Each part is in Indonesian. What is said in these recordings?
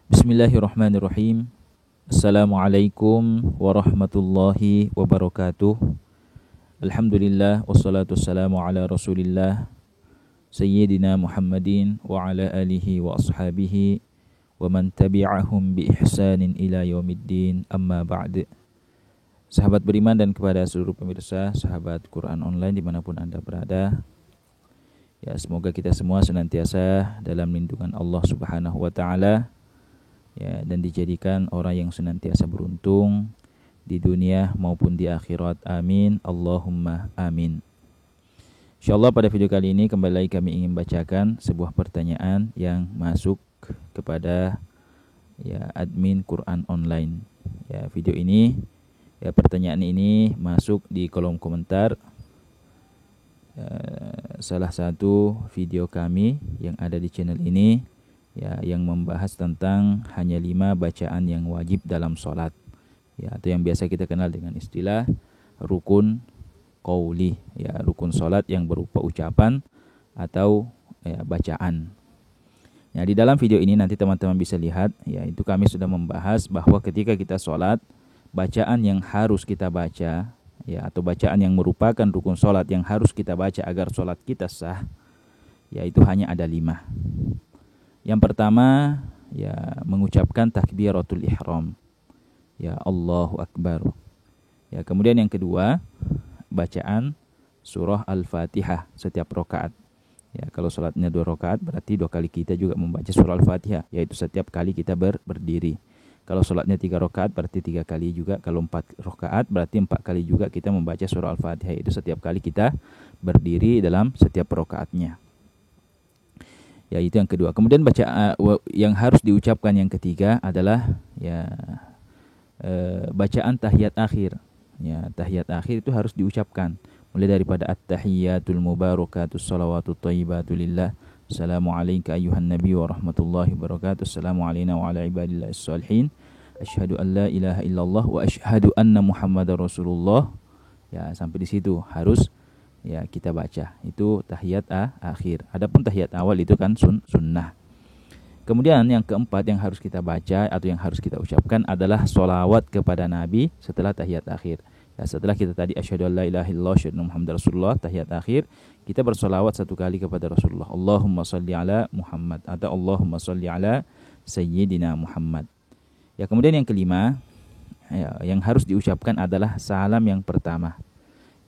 Bismillahirrahmanirrahim. Assalamualaikum warahmatullahi wabarakatuh. Alhamdulillah wassalatu wassalamu ala Rasulillah Sayyidina Muhammadin wa ala alihi wa ashabihi wa man tabi'ahum bi ihsanin ila yaumiddin, amma ba'd. Sahabat beriman dan kepada seluruh pemirsa sahabat Quran Online dimanapun Anda berada, ya, semoga kita semua senantiasa dalam lindungan Allah Subhanahu wa taala, ya, dan dijadikan orang yang senantiasa beruntung di dunia maupun di akhirat. Amin, Allahumma amin. Insyaallah pada video kali ini kembali lagi kami ingin bacakan sebuah pertanyaan yang masuk kepada, ya, admin Quran Online. Ya, video ini, ya, pertanyaan ini masuk di kolom komentar salah satu video kami yang ada di channel ini, ya, yang membahas tentang hanya 5 bacaan yang wajib dalam sholat, ya, atau yang biasa kita kenal dengan istilah rukun qauli, ya, rukun sholat yang berupa ucapan atau, ya, bacaan. Ya, di dalam video ini nanti teman-teman bisa lihat, ya, itu kami sudah membahas bahwa ketika kita sholat, bacaan yang harus kita baca, ya, atau bacaan yang merupakan rukun sholat yang harus kita baca agar sholat kita sah, yaitu hanya ada 5. Yang pertama, ya, mengucapkan takbiratul ihram, ya, Allahu Akbar. Ya, kemudian yang kedua, bacaan surah Al-Fatihah setiap rakaat. Ya, kalau salatnya 2 rakaat berarti 2 kali kita juga membaca surah Al-Fatihah, yaitu setiap kali kita berdiri. Kalau salatnya 3 rakaat berarti 3 kali juga. Kalau 4 rakaat berarti 4 kali juga kita membaca surah Al-Fatihah, yaitu setiap kali kita berdiri dalam setiap rakaatnya. Ya, itu yang kedua. Kemudian yang harus diucapkan yang ketiga adalah, ya, bacaan tahiyat akhir. Ya, tahiyat akhir itu harus diucapkan. Mulai daripada at-tahiyyatul mubarakatus salawatut thayyibatu lillah. Assalamu alayka ayyuhan nabiy wa rahmatullahi wabarakatuh. Assalamu alayna wa ala ibadillahis shalihin. Asyhadu an la ilaha illallah wa asyhadu anna Muhammadar Rasulullah. Ya, sampai di situ harus, ya, kita baca. Itu tahiyat akhir. Adapun tahiyat awal itu kan sunnah. Kemudian yang keempat yang harus kita baca atau yang harus kita ucapkan adalah sholawat kepada Nabi setelah tahiyat akhir. Ya, setelah kita tadi asyhadu an la ilaha illallah asyhadu anna Muhammadar Rasulullah, tahiyat akhir, kita bersolawat 1 kali kepada Rasulullah. Allahumma sholli ala Muhammad atau Allahumma sholli ala Sayyidina Muhammad. Ya, kemudian yang kelima, ya, yang harus diucapkan adalah salam yang pertama.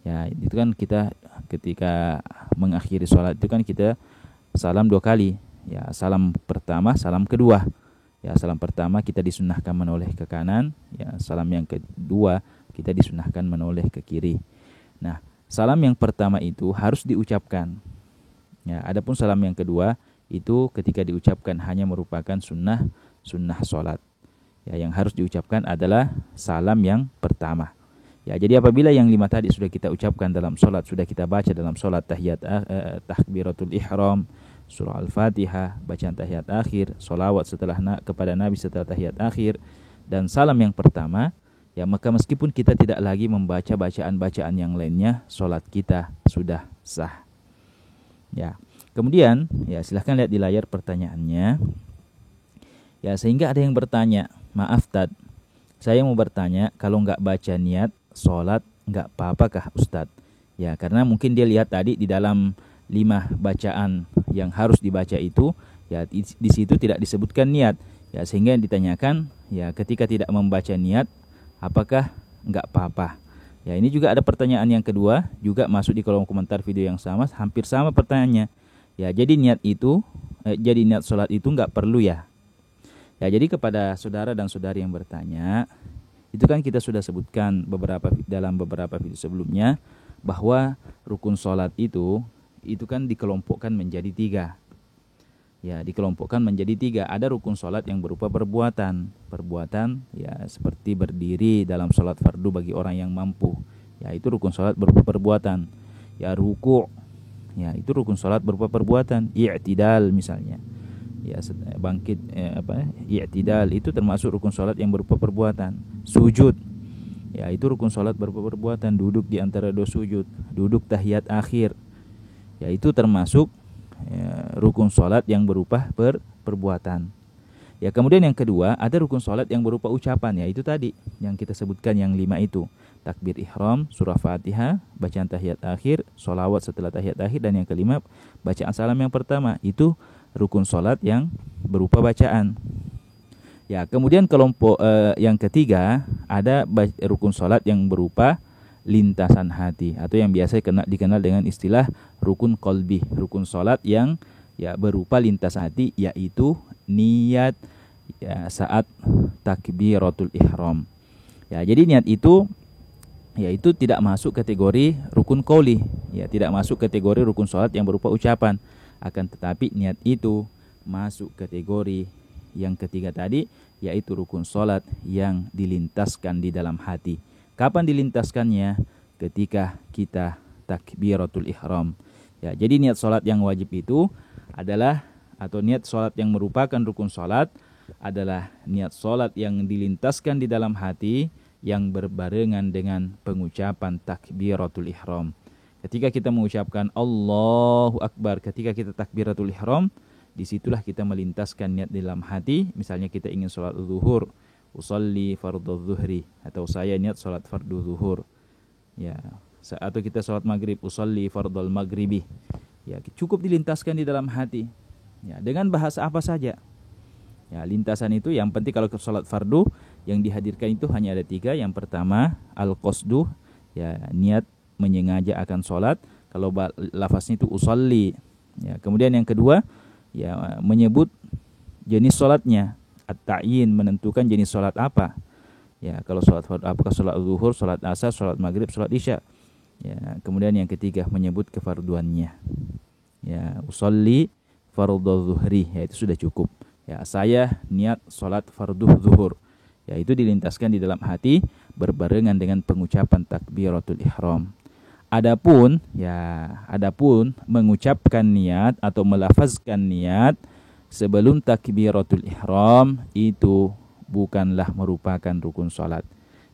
Ya, itu kan kita ketika mengakhiri sholat itu kan kita salam 2 kali. Ya, salam pertama, salam kedua. Ya, salam pertama kita disunnahkan menoleh ke kanan. Ya, salam yang kedua kita disunnahkan menoleh ke kiri. Nah, salam yang pertama itu harus diucapkan. Ya, adapun salam yang kedua itu ketika diucapkan hanya merupakan sunnah sholat. Ya, yang harus diucapkan adalah salam yang pertama. Ya, jadi apabila yang 5 tadi sudah kita ucapkan dalam sholat, sudah kita baca dalam sholat takbiratul ihram, surah Al-Fatihah, bacaan tahiyat akhir, sholawat kepada Nabi setelah tahiyat akhir, dan salam yang pertama, ya, maka meskipun kita tidak lagi membaca bacaan-bacaan yang lainnya, sholat kita sudah sah. Ya, kemudian, ya, silahkan lihat di layar pertanyaannya. Ya, sehingga ada yang bertanya, maaf Tad, saya mau bertanya, kalau nggak baca niat sholat nggak apa-apakah Ustadz? Ya, karena mungkin dia lihat tadi di dalam 5 bacaan yang harus dibaca itu, ya, di situ tidak disebutkan niat. Ya, sehingga yang ditanyakan, ya, ketika tidak membaca niat, apakah nggak apa-apa? Ya, ini juga ada pertanyaan yang kedua, juga masuk di kolom komentar video yang sama, hampir sama pertanyaannya. Ya, jadi niat sholat itu nggak perlu ya? Ya, jadi kepada saudara dan saudari yang bertanya, itu kan kita sudah sebutkan dalam beberapa video sebelumnya bahwa rukun sholat itu kan dikelompokkan menjadi 3. Ya, dikelompokkan menjadi 3. Ada rukun sholat yang berupa perbuatan, ya, seperti berdiri dalam sholat fardu bagi orang yang mampu. Ya, itu rukun sholat berupa perbuatan. Ya, ruku', ya, itu rukun sholat berupa perbuatan. I'tidal misalnya, ya, bangkit, i'tidal itu termasuk rukun sholat yang berupa perbuatan. Sujud, ya, itu rukun sholat berupa perbuatan. Duduk di antara 2 sujud, duduk tahiyat akhir, ya, itu termasuk, ya, rukun sholat yang berupa perbuatan. Ya, kemudian yang kedua, ada rukun salat yang berupa ucapan, ya itu tadi yang kita sebutkan yang 5 itu. Takbir ihram, surah Fatihah, bacaan tahiyat akhir, sholawat setelah tahiyat akhir, dan yang kelima bacaan salam yang pertama. Itu rukun salat yang berupa bacaan. Ya, kemudian kelompok yang ketiga ada rukun salat yang berupa lintasan hati atau yang biasa dikenal dengan istilah rukun qalbi. Rukun salat yang ya berupa lintasan hati, yaitu niat ya saat takbiratul ihram. Ya, jadi niat itu yaitu tidak masuk kategori rukun qauli, ya tidak masuk kategori rukun salat yang berupa ucapan. Akan tetapi niat itu masuk kategori yang ketiga tadi, yaitu rukun salat yang dilintaskan di dalam hati. Kapan dilintaskannya? Ketika kita takbiratul ihram. Ya, jadi niat salat yang wajib itu adalah atau niat salat yang merupakan rukun salat adalah niat salat yang dilintaskan di dalam hati yang berbarengan dengan pengucapan takbiratul ihram. Ketika kita mengucapkan Allahu Akbar, ketika kita takbiratul ihram, disitulah kita melintaskan niat di dalam hati. Misalnya kita ingin sholat zuhur, usalli fardhu zuhri, atau saya niat sholat fardu zuhur. Ya, atau kita sholat maghrib, usalli fardhul maghribi. Ya, cukup dilintaskan di dalam hati. Ya, dengan bahasa apa saja. Ya, lintasan itu yang penting kalau sholat fardu yang dihadirkan itu hanya ada 3. Yang pertama al-qasdu, ya niat menyengaja akan sholat. Kalau lafaznya itu usalli. Ya, kemudian yang kedua ya menyebut jenis sholatnya, at-ta'yin, menentukan jenis sholat apa. Ya, kalau sholat fardu apakah sholat zuhur, sholat asar, sholat maghrib, sholat isya. Ya, kemudian yang ketiga menyebut kefarduannya. Ya, usalli fardhu zuhri, ya itu sudah cukup. Ya, saya niat sholat fardu zuhur. Ya, itu dilintaskan di dalam hati berbarengan dengan pengucapan takbiratul ihram. Adapun mengucapkan niat atau melafazkan niat sebelum takbiratul ihram itu bukanlah merupakan rukun salat.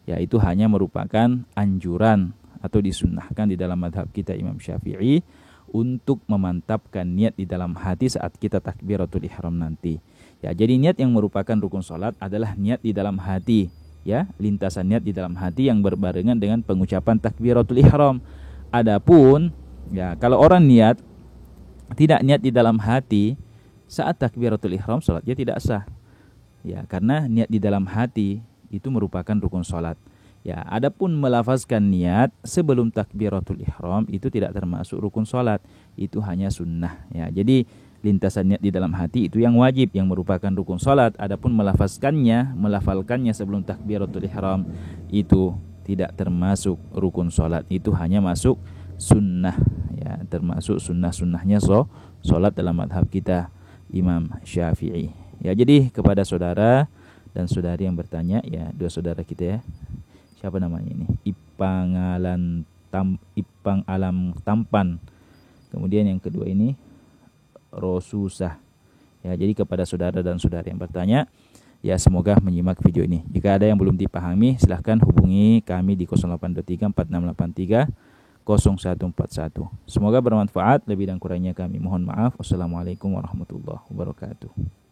Ya, itu hanya merupakan anjuran atau disunnahkan di dalam mazhab kita Imam Syafi'i untuk memantapkan niat di dalam hati saat kita takbiratul ihram nanti. Ya, jadi niat yang merupakan rukun salat adalah niat di dalam hati, ya, lintasan niat di dalam hati yang berbarengan dengan pengucapan takbiratul ihram. Adapun ya kalau orang tidak niat di dalam hati saat takbiratul ihram, salatnya tidak sah. Ya, karena niat di dalam hati itu merupakan rukun salat. Ya, adapun melafazkan niat sebelum takbiratul ihram itu tidak termasuk rukun salat, itu hanya sunnah. Ya, jadi lintasan niat di dalam hati itu yang wajib, yang merupakan rukun salat. Adapun melafalkannya sebelum takbiratul ihram itu tidak termasuk rukun salat, itu hanya masuk sunnah. Ya, termasuk sunnah-sunnahnya salat dalam mazhab kita Imam Syafi'i. Ya, jadi kepada saudara dan saudari yang bertanya, ya dua saudara kita ya. Siapa namanya ini? Ipang Alam Tampan. Kemudian yang kedua ini Rosusah. Ya, jadi kepada saudara dan saudari yang bertanya, ya semoga menyimak video ini. Jika ada yang belum dipahami, silahkan hubungi kami di 0823 4683 0141. Semoga bermanfaat. Lebih dan kurangnya kami mohon maaf. Wassalamualaikum warahmatullahi wabarakatuh.